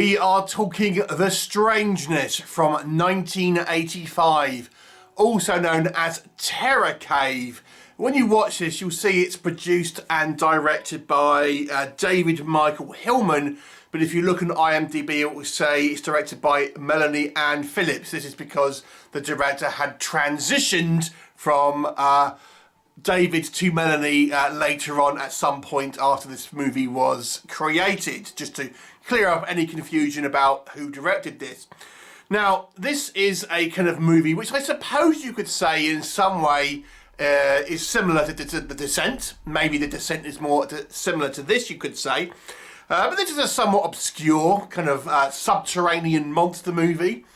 We are talking The Strangeness from 1985, also known as Terror Cave. When you watch this, you'll see it's produced and directed by David Michael Hillman, but if you look on IMDb, it will say it's directed by Melanie Ann Phillips. This is because the director had transitioned from David to Melanie later on at some point after this movie was created, just to clear up any confusion about who directed this. Now, this is a kind of movie which I suppose you could say in some way is similar to The Descent. Maybe The Descent is more similar to this, you could say. But this is a somewhat obscure kind of subterranean monster movie.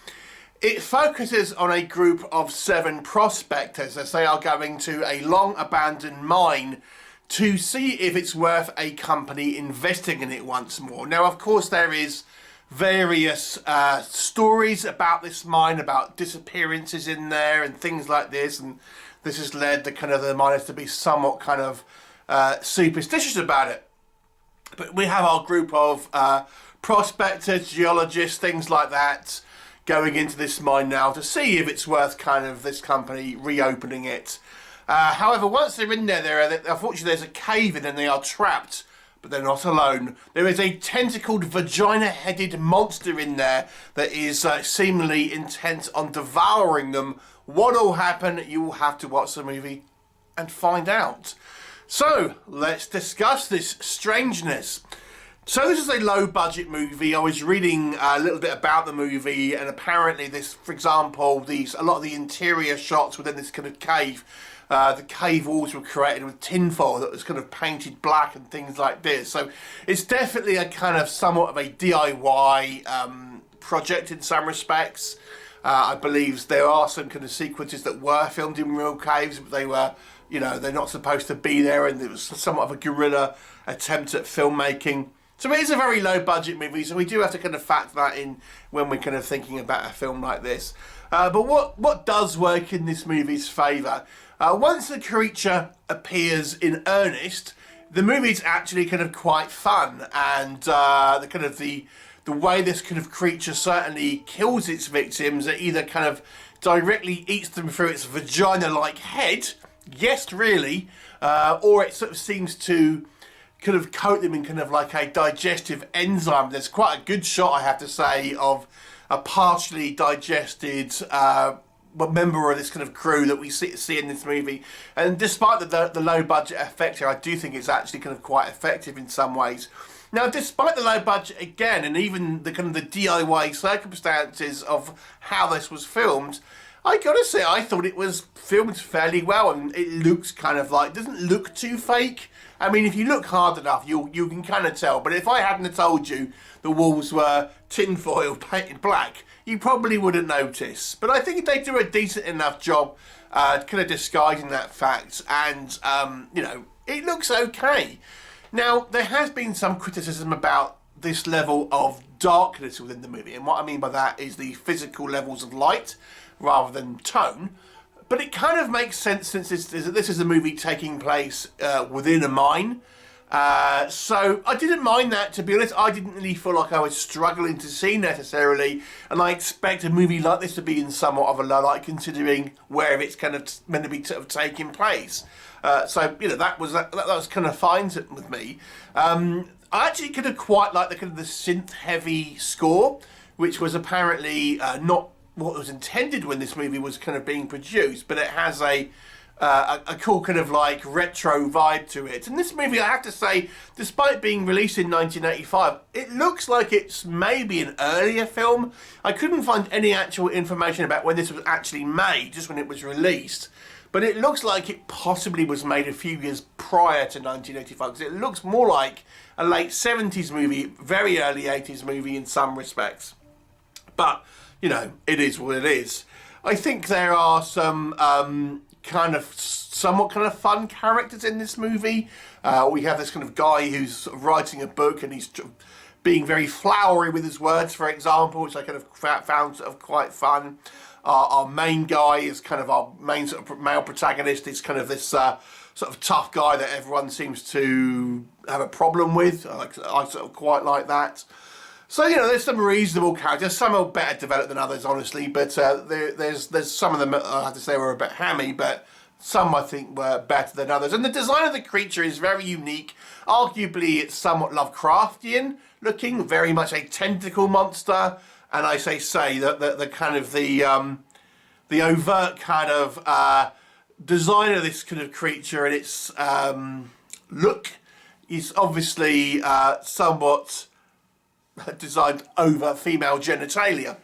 It focuses on a group of 7 prospectors as they are going to a long abandoned mine to see if it's worth a company investing in it once more. Now, of course, there is various stories about this mine, about disappearances in there and things like this, and this has led the miners to be somewhat kind of superstitious about it. But we have our group of prospectors, geologists, things like that, going into this mine now to see if it's worth this company reopening it. However, once they're in there, unfortunately there's a cave in and they are trapped, but they're not alone. There is a tentacled, vagina-headed monster in there that is seemingly intent on devouring them. What will happen? You will have to watch the movie and find out. So, let's discuss this Strangeness. So this is a low-budget movie. I was reading a little bit about the movie, and apparently this, for example, a lot of the interior shots within this kind of cave, the cave walls were created with tinfoil that was kind of painted black and things like this. So it's definitely a kind of somewhat of a DIY project in some respects. I believe there are some kind of sequences that were filmed in real caves, but they were, they're not supposed to be there, and it was somewhat of a guerrilla attempt at filmmaking. So it is a very low budget movie, so we do have to kind of factor that in when we're kind of thinking about a film like this. But what does work in this movie's favour? Once the creature appears in earnest, the movie's actually kind of quite fun, and the way this kind of creature certainly kills its victims, it either kind of directly eats them through its vagina-like head, yes, really, or it sort of seems to kind of coat them in kind of like a digestive enzyme. There's quite a good shot, I have to say, of a partially digested member of this kind of crew that we see in this movie. And despite the low budget effect here, I do think it's actually kind of quite effective in some ways. Now, despite the low budget again, and even the kind of the DIY circumstances of how this was filmed, I gotta say, I thought it was filmed fairly well, and it looks kind of like, doesn't look too fake. I mean, if you look hard enough, you can kind of tell. But if I hadn't have told you the walls were tinfoil painted black, you probably wouldn't notice. But I think they do a decent enough job kind of disguising that fact, and it looks okay. Now, there has been some criticism about this level of darkness within the movie, and what I mean by that is the physical levels of light rather than tone. But it kind of makes sense since this is a movie taking place within a mine. So I didn't mind that, to be honest. I didn't really feel like I was struggling to see necessarily, and I expect a movie like this to be in somewhat of a low light considering where it's kind of meant to be sort of taking place. So that was kind of fine with me. I actually kind of quite like the synth heavy score, which was apparently not what was intended when this movie was kind of being produced, but it has a cool kind of like retro vibe to it. And this movie, I have to say, despite being released in 1985, it looks like it's maybe an earlier film. I couldn't find any actual information about when this was actually made, just when it was released. But it looks like it possibly was made a few years prior to 1985, because it looks more like a late 70s movie, very early 80s movie in some respects. But it is what it is. I think there are some somewhat fun characters in this movie. We have this kind of guy who's sort of writing a book, and he's being very flowery with his words, for example, which I kind of found sort of quite fun. Our main guy is kind of our main sort of male protagonist. Is kind of this sort of tough guy that everyone seems to have a problem with. I sort of quite like that. So, you know, there's some reasonable characters. Some are better developed than others, honestly, but there's some of them, I have to say, were a bit hammy, but some I think were better than others. And the design of the creature is very unique. Arguably, it's somewhat Lovecraftian looking, very much a tentacle monster. And I say that the kind of the overt kind of design of this kind of creature and its look is obviously somewhat designed over female genitalia.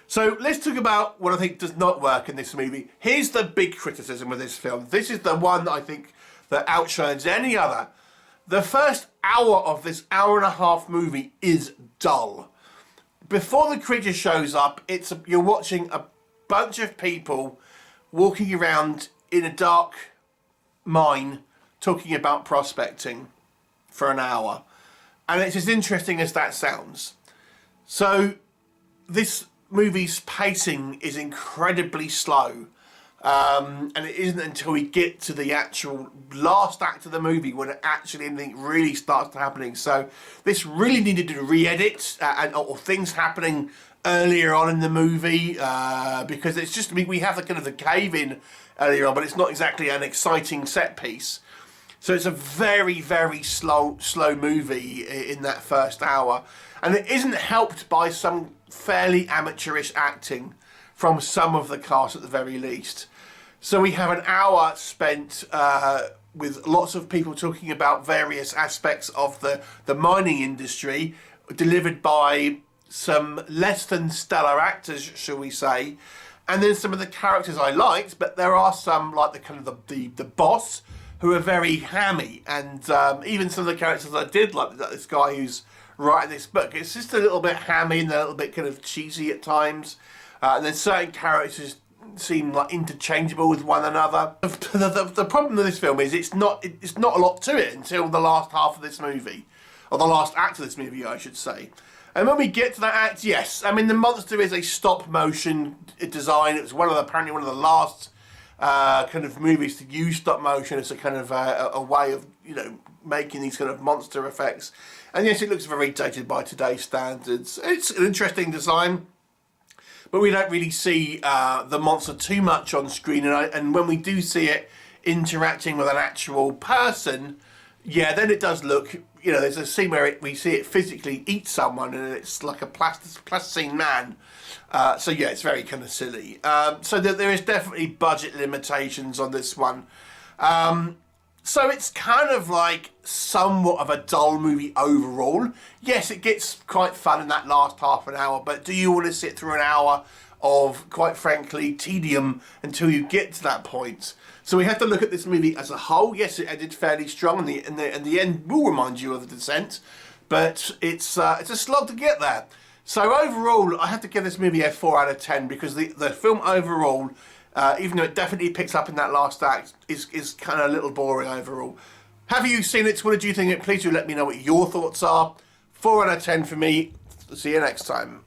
So let's talk about what I think does not work in this movie. Here's the big criticism of this film. This is the one that I think that outshines any other. The first hour of this hour-and-a-half movie is dull. Before the creature shows up, you're watching a bunch of people walking around in a dark mine talking about prospecting for an hour. And it's as interesting as that sounds. So this movie's pacing is incredibly slow. And it isn't until we get to the actual last act of the movie when actually anything really starts happening. So this really needed to re-edit or things happening earlier on in the movie because it's just, we have the kind of the cave in earlier on, but it's not exactly an exciting set piece. So it's a very, very slow movie in that first hour. And it isn't helped by some fairly amateurish acting from some of the cast at the very least. So we have an hour spent with lots of people talking about various aspects of the mining industry, delivered by some less than stellar actors, shall we say. And then some of the characters I liked, but there are some, like the kind of the boss, who are very hammy, and even some of the characters I did like this guy who's writing this book. It's just a little bit hammy and a little bit kind of cheesy at times, and then certain characters seem like interchangeable with one another. The problem with this film is it's not a lot to it until the last half of this movie, or the last act of this movie, I should say. And when we get to that act, yes, I mean the monster is a stop motion design. It was apparently one of the last kind of movies to use stop motion as a kind of a way of, you know, making these kind of monster effects. And yes, it looks very dated by today's standards. It's an interesting design, but we don't really see the monster too much on screen. And when we do see it interacting with an actual person, yeah, then it does look, you know, there's a scene where we see it physically eat someone and it's like a plasticine man. So yeah, it's very kind of silly. So there is definitely budget limitations on this one. So it's kind of like somewhat of a dull movie overall. Yes, it gets quite fun in that last half an hour, but do you want to sit through an hour of, quite frankly, tedium until you get to that point? So we have to look at this movie as a whole. Yes, it ended fairly strong, and the end will remind you of The Descent, but it's a slog to get there. So overall, I have to give this movie a 4 out of 10 because the film overall, even though it definitely picks up in that last act, is kind of a little boring overall. Have you seen it? What did you think of it? Please do let me know what your thoughts are. 4 out of 10 for me. See you next time.